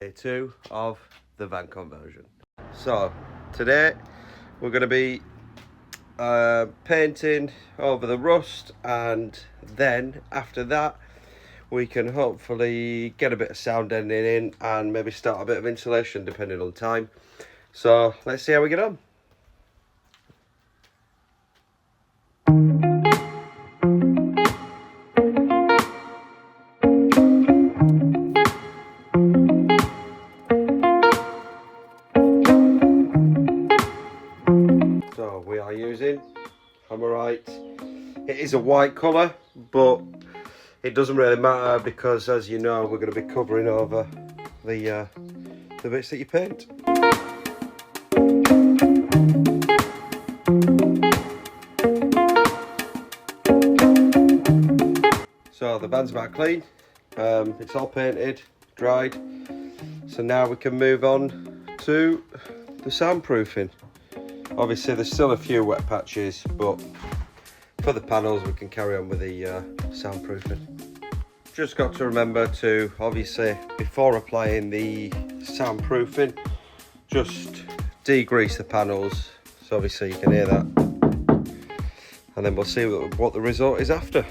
day 2 of the van conversion. So today we're going to be painting over the rust, and then after that we can hopefully get a bit of sound deadening in and maybe start a bit of insulation depending on time. So let's see how we get on. So we are using Hammerite. It is a white colour, but it doesn't really matter because, as you know, we're going to be covering over the bits that you paint. So the van's about clean. It's all painted, dried. So now we can move on to the soundproofing. Obviously there's still a few wet patches, but for the panels we can carry on with the soundproofing. Just got to remember to, obviously, before applying the soundproofing, just degrease the panels, so obviously you can hear that, and then we'll see what the result is after.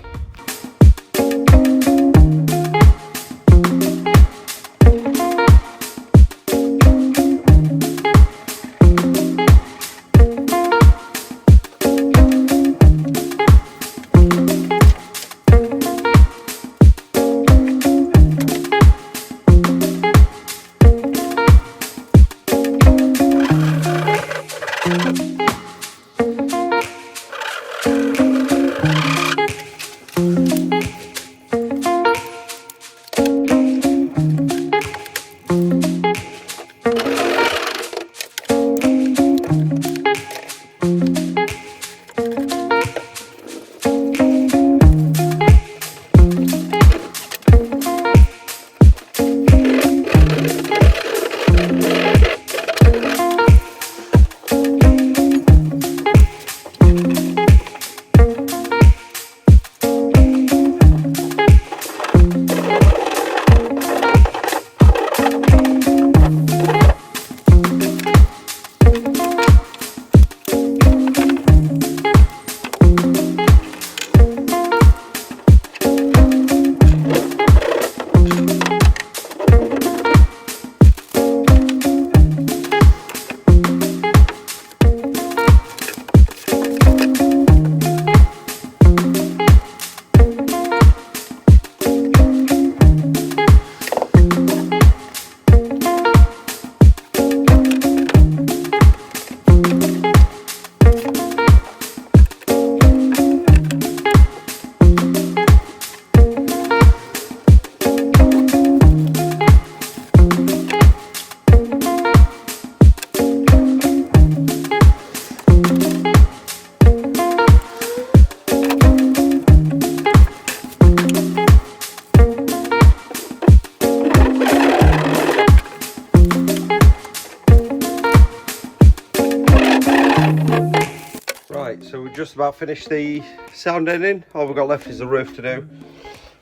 Right, so we've just about finished the sound deadening. All we've got left is the roof to do.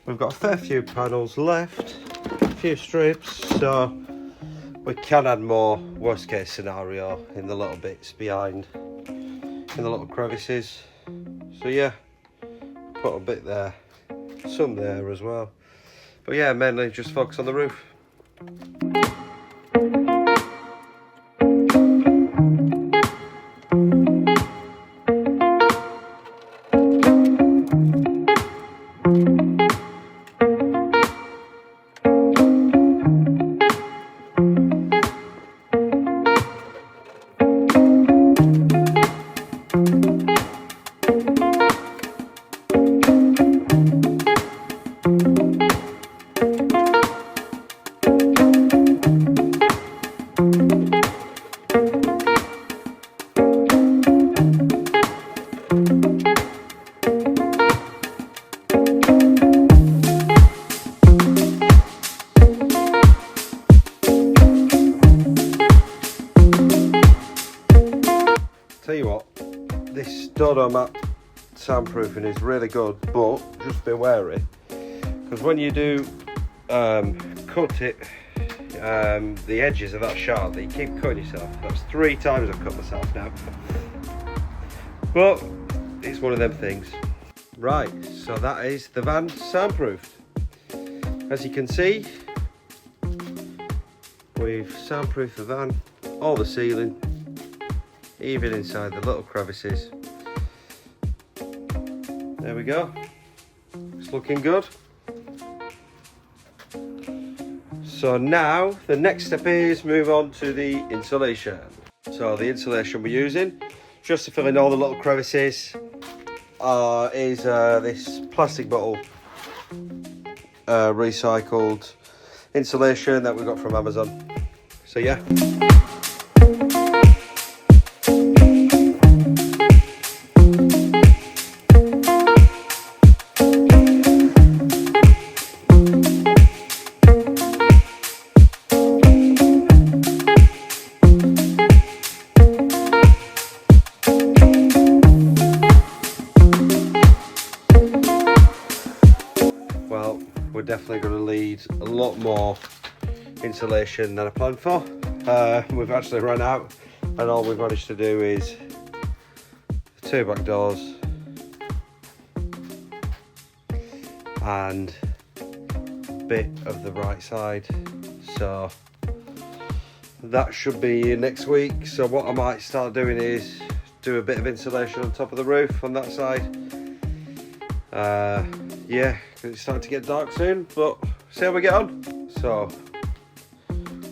We've got a fair few panels left, a few strips, so we can add more worst case scenario in the little bits behind, in the little crevices. So yeah, put a bit there, some there as well. But yeah, mainly just focus on the roof. Tell you what, this Dodo mat soundproofing is really good, but just be wary, because when you do cut it, the edges are that sharp that you keep cutting yourself. That's 3 times I've cut myself now. But it's one of them things. Right, so that is the van soundproofed. As you can see, we've soundproofed the van, all the ceiling, even inside the little crevices. There we go. It's looking good. So now the next step is move on to the insulation. So the insulation we're using, just to fill in all the little crevices, is this plastic bottle recycled insulation that we got from Amazon. So yeah. Well, we're definitely going to need a lot more insulation than I planned for. We've actually run out, and all we've managed to do is 2 back doors and a bit of the right side, so that should be next week. So what I might start doing is do a bit of insulation on top of the roof on that side. Yeah, it's starting to get dark soon, but see how we get on. So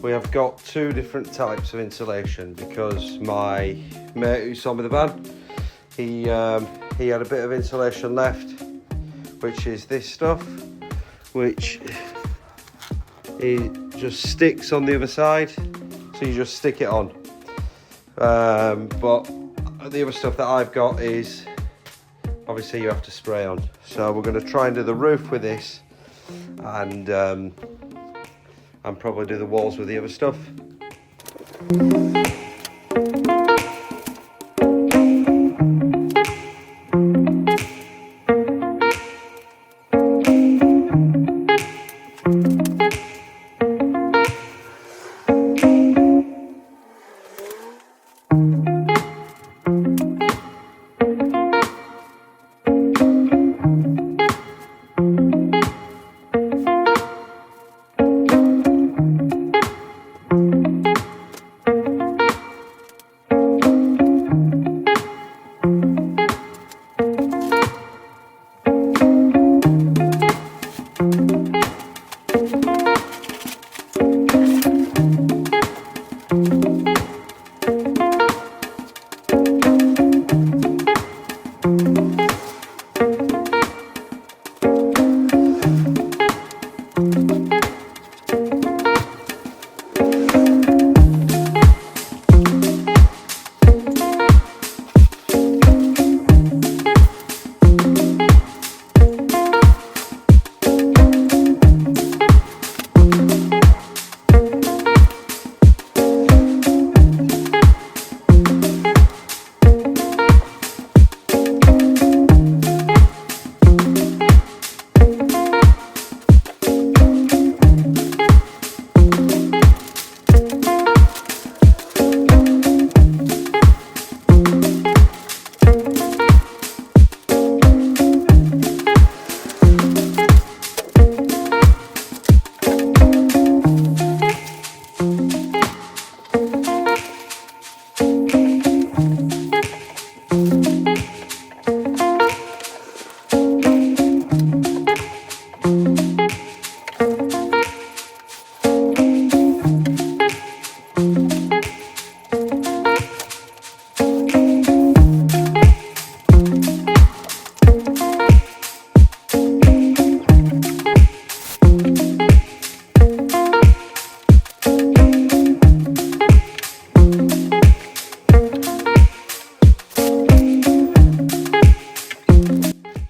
we have got 2 different types of insulation, because my mate who sold me the van, he had a bit of insulation left, which is this stuff, which it just sticks on the other side, so you just stick it on. But the other stuff that I've got is obviously you have to spray on. So we're going to try and do the roof with this, and probably do the walls with the other stuff.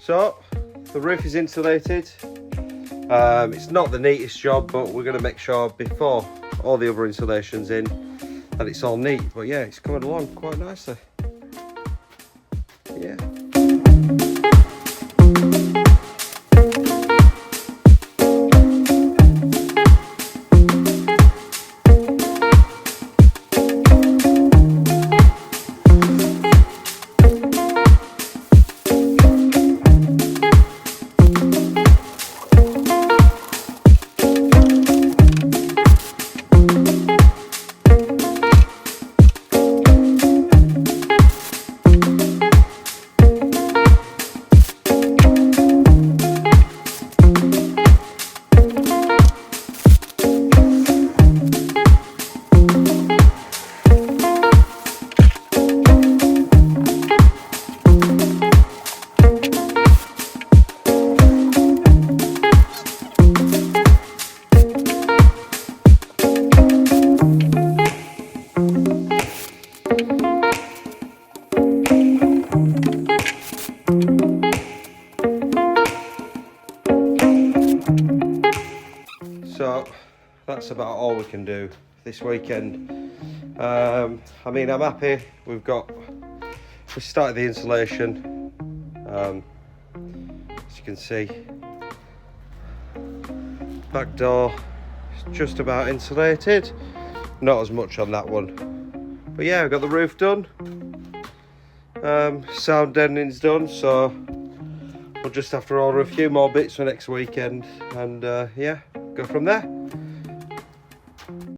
So the roof is insulated. It's not the neatest job, but we're going to make sure before all the other insulation's in that it's all neat. But yeah, it's coming along quite nicely. Yeah. that's about all we can do this weekend. I mean, I'm happy. We started the insulation. As you can see, back door is just about insulated. Not as much on that one, but yeah, I've got the roof done. Sound deadening's done, so we'll just have to order a few more bits for next weekend, and yeah, go from there.